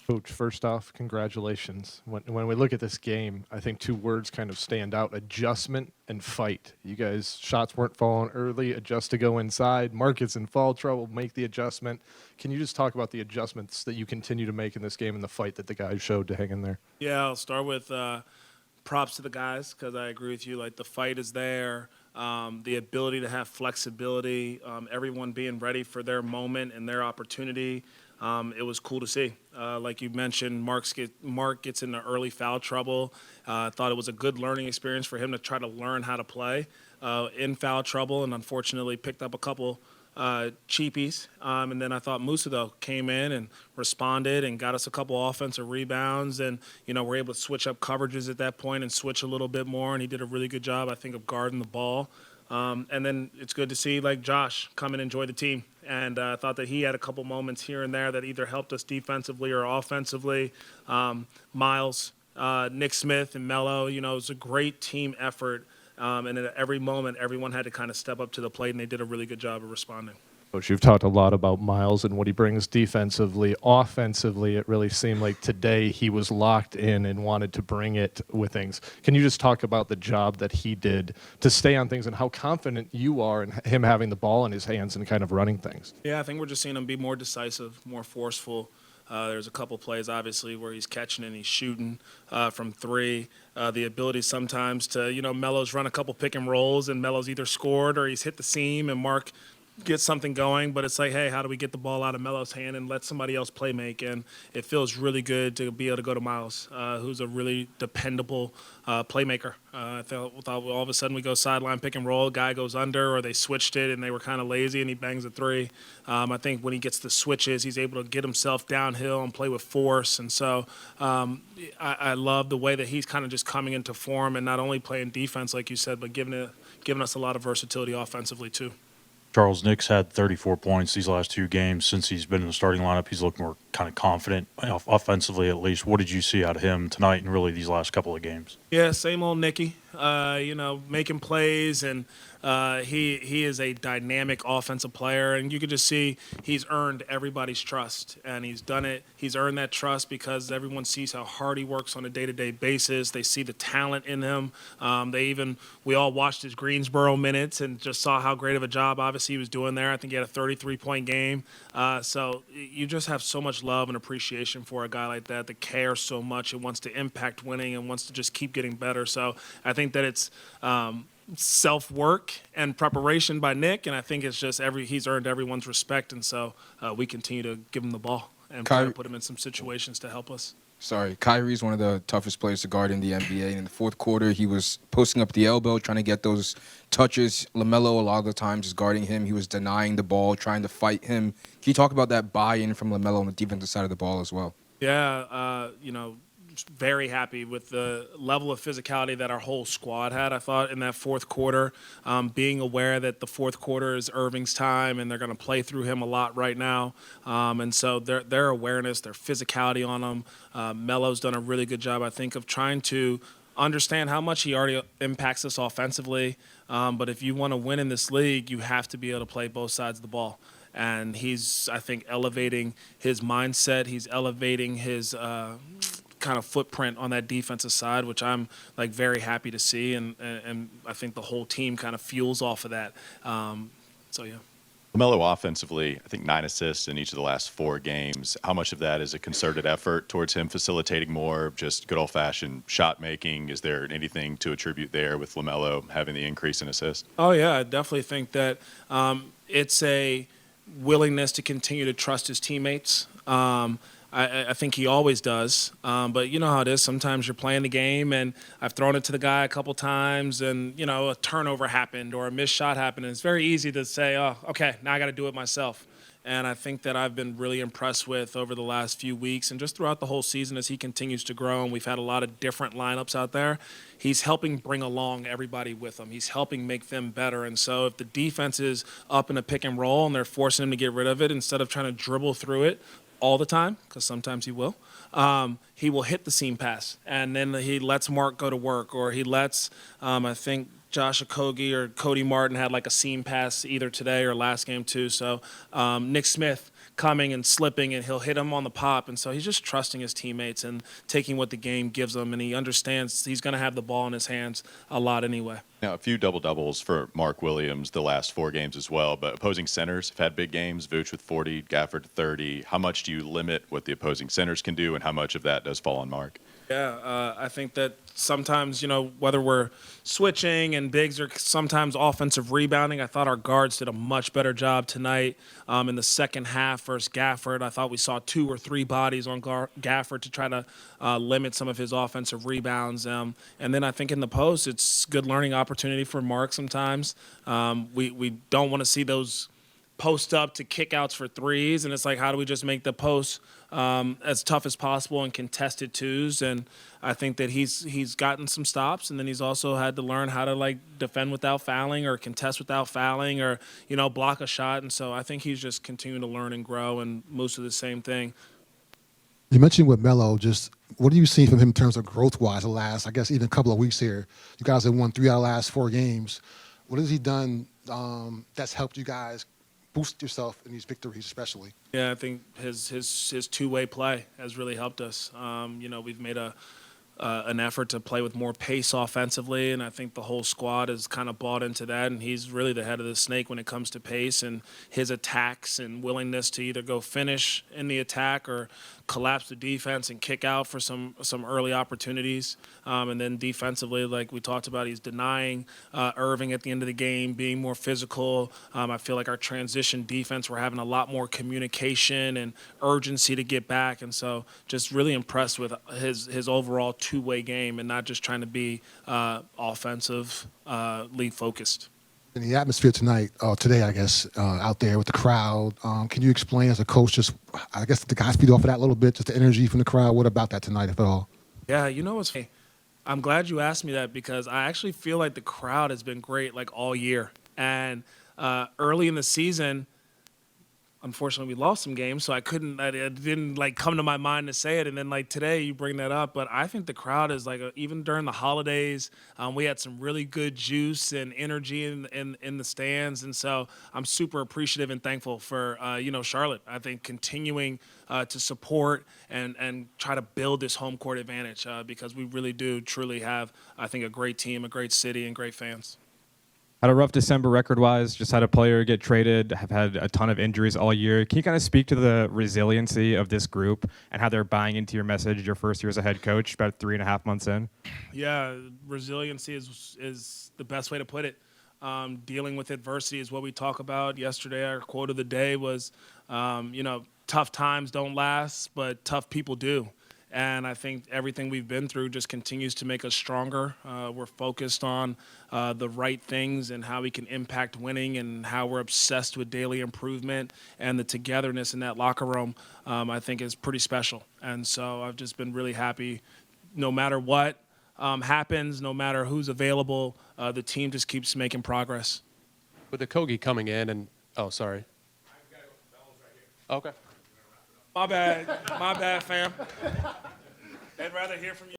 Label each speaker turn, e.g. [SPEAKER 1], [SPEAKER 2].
[SPEAKER 1] Coach, first off, congratulations. When we look at this game, I think two words kind of stand out: adjustment and fight. You guys, shots weren't falling early, adjust to go inside. Markets in foul trouble, make the adjustment. Can you just talk about the adjustments that you continue to make in this game and the fight that the guys showed to hang in there?
[SPEAKER 2] Yeah, I'll start with props to the guys because I agree with you. Like the fight is there, the ability to have flexibility, everyone being ready for their moment and their opportunity. It was cool to see. Like you mentioned, Mark gets into early foul trouble. I thought it was a good learning experience for him to try to learn how to play in foul trouble, and unfortunately picked up a couple cheapies. And then I thought Musa, though, came in and responded and got us a couple offensive rebounds. And, we're able to switch up coverages at that point and switch a little bit more. And he did a really good job, I think, of guarding the ball. And then it's good to see, like, Josh come and enjoy the team. And I thought that he had a couple moments here and there that either helped us defensively or offensively. Miles, Nick Smith, and Melo, it was a great team effort. And at every moment, everyone had to kind of step up to the plate, and they did a really good job of responding.
[SPEAKER 1] Coach, you've talked a lot about Miles and what he brings defensively. Offensively, it really seemed like today he was locked in and wanted to bring it with things. Can you just talk about the job that he did to stay on things and how confident you are in him having the ball in his hands and kind of running things?
[SPEAKER 2] Yeah, I think we're just seeing him be more decisive, more forceful. There's a couple plays, obviously, where he's catching and he's shooting from three. The ability sometimes to, Melo's run a couple pick and rolls, and Melo's either scored or he's hit the seam, and Mark gets something going. But it's like, hey, how do we get the ball out of Melo's hand and let somebody else play make? And it feels really good to be able to go to Miles, who's a really dependable playmaker. I thought all of a sudden we go sideline pick and roll, guy goes under, or they switched it and they were kind of lazy and he bangs a three. I think when he gets the switches, he's able to get himself downhill and play with force. And so I love the way that he's kind of just coming into form and not only playing defense, like you said, but giving us a lot of versatility offensively too.
[SPEAKER 3] Charles, Nick's had 34 points these last two games. Since he's been in the starting lineup, he's looked more kind of confident, offensively at least. What did you see out of him tonight and really these last couple of games?
[SPEAKER 2] Yeah, same old Nicky. Making plays, and he is a dynamic offensive player, and you can just see he's earned everybody's trust, and he's done it. He's earned that trust because everyone sees how hard he works on a day-to-day basis. They see the talent in him. We all watched his Greensboro minutes and just saw how great of a job, obviously, he was doing there. I think he had a 33-point game. So you just have so much love and appreciation for a guy like that cares so much and wants to impact winning and wants to just keep getting better. So I think that it's self-work and preparation by Nick, and I think it's just he's earned everyone's respect, and so we continue to give him the ball and try to put him in some situations to help us.
[SPEAKER 4] Kyrie's one of the toughest players to guard in the NBA. In the fourth quarter, he was posting up the elbow, trying to get those touches. LaMelo, a lot of the times, is guarding him. He was denying the ball, trying to fight him. Can you talk about that buy-in from LaMelo on the defensive side of the ball as well?
[SPEAKER 2] Yeah, very happy with the level of physicality that our whole squad had, I thought, in that fourth quarter. Being aware that the fourth quarter is Irving's time and they're going to play through him a lot right now. And so their awareness, their physicality on him, Melo's done a really good job, I think, of trying to understand how much he already impacts us offensively. But if you want to win in this league, you have to be able to play both sides of the ball. And he's, I think, elevating his mindset. He's elevating his kind of footprint on that defensive side, which I'm very happy to see, and I think the whole team kind of fuels off of that. Yeah.
[SPEAKER 5] LaMelo offensively, I think 9 assists in each of the last 4 games. How much of that is a concerted effort towards him facilitating more, just good old-fashioned shot making? Is there anything to attribute there with LaMelo having the increase in assists?
[SPEAKER 2] Oh yeah, I definitely think that it's a willingness to continue to trust his teammates. I think he always does, but you know how it is. Sometimes you're playing the game, and I've thrown it to the guy a couple times, and a turnover happened or a missed shot happened, and it's very easy to say, oh, okay, now I got to do it myself. And I think that I've been really impressed with over the last few weeks and just throughout the whole season as he continues to grow, and we've had a lot of different lineups out there. He's helping bring along everybody with him. He's helping make them better. And so if the defense is up in a pick and roll and they're forcing him to get rid of it, instead of trying to dribble through it all the time, because sometimes he will hit the seam pass, and then he lets Mark go to work, or he lets, I think, Josh Okogie or Cody Martin had a seam pass either today or last game too. So Nick Smith coming and slipping, and he'll hit him on the pop. And so he's just trusting his teammates and taking what the game gives him, and he understands he's going to have the ball in his hands a lot anyway.
[SPEAKER 5] Now, a few double-doubles for Mark Williams the last 4 games as well, but opposing centers have had big games, Vooch with 40, Gafford 30. How much do you limit what the opposing centers can do, and how much of that does fall on Mark?
[SPEAKER 2] Yeah, I think that sometimes, whether we're switching and bigs or sometimes offensive rebounding, I thought our guards did a much better job tonight. In the second half versus Gafford, I thought we saw 2 or 3 bodies on Gafford to try to limit some of his offensive rebounds. And then I think in the post, it's good learning opportunity for Mark sometimes. We don't want to see those post up to kickouts for threes, and it's like, how do we just make the post as tough as possible and contested twos? And I think that he's gotten some stops, and then he's also had to learn how to defend without fouling or contest without fouling or block a shot. And so I think he's just continuing to learn and grow, and most of the same thing.
[SPEAKER 6] You mentioned with Melo, just what do you see from him in terms of growth-wise the last, I guess, even couple of weeks here? You guys have won 3 out of the last 4 games. What has he done that's helped you guys boost yourself in these victories, especially?
[SPEAKER 2] Yeah, I think his two-way play has really helped us. We've made an effort to play with more pace offensively, and I think the whole squad has kind of bought into that, and he's really the head of the snake when it comes to pace and his attacks and willingness to either go finish in the attack or collapse the defense and kick out for some early opportunities. And then defensively, like we talked about, he's denying Irving at the end of the game, being more physical. I feel like our transition defense, we're having a lot more communication and urgency to get back. And so just really impressed with his overall two-way game and not just trying to be offensively focused.
[SPEAKER 6] In the atmosphere today, I guess, out there with the crowd, can you explain as a coach just, I guess, the guys feed off of that a little bit, just the energy from the crowd? What about that tonight, if at all?
[SPEAKER 2] Yeah, what's funny? I'm glad you asked me that because I actually feel like the crowd has been great all year. And early in the season, unfortunately, we lost some games, so it didn't come to my mind to say it. And then today, you bring that up. But I think the crowd is even during the holidays, we had some really good juice and energy in the stands. And so I'm super appreciative and thankful for Charlotte. I think continuing to support and try to build this home court advantage because we really do truly have, I think, a great team, a great city, and great fans.
[SPEAKER 7] Had a rough December record-wise, just had a player get traded, have had a ton of injuries all year. Can you kind of speak to the resiliency of this group and how they're buying into your message your first year as a head coach, about 3.5 months in?
[SPEAKER 2] Yeah, resiliency is the best way to put it. Dealing with adversity is what we talk about. Yesterday, our quote of the day was, tough times don't last, but tough people do. And I think everything we've been through just continues to make us stronger. We're focused on the right things and how we can impact winning and how we're obsessed with daily improvement. And the togetherness in that locker room, I think, is pretty special. And so I've just been really happy. No matter what happens, no matter who's available, the team just keeps making progress.
[SPEAKER 8] With the Kogi coming in and – oh, sorry. Okay.
[SPEAKER 2] My bad, fam. I'd rather hear from you.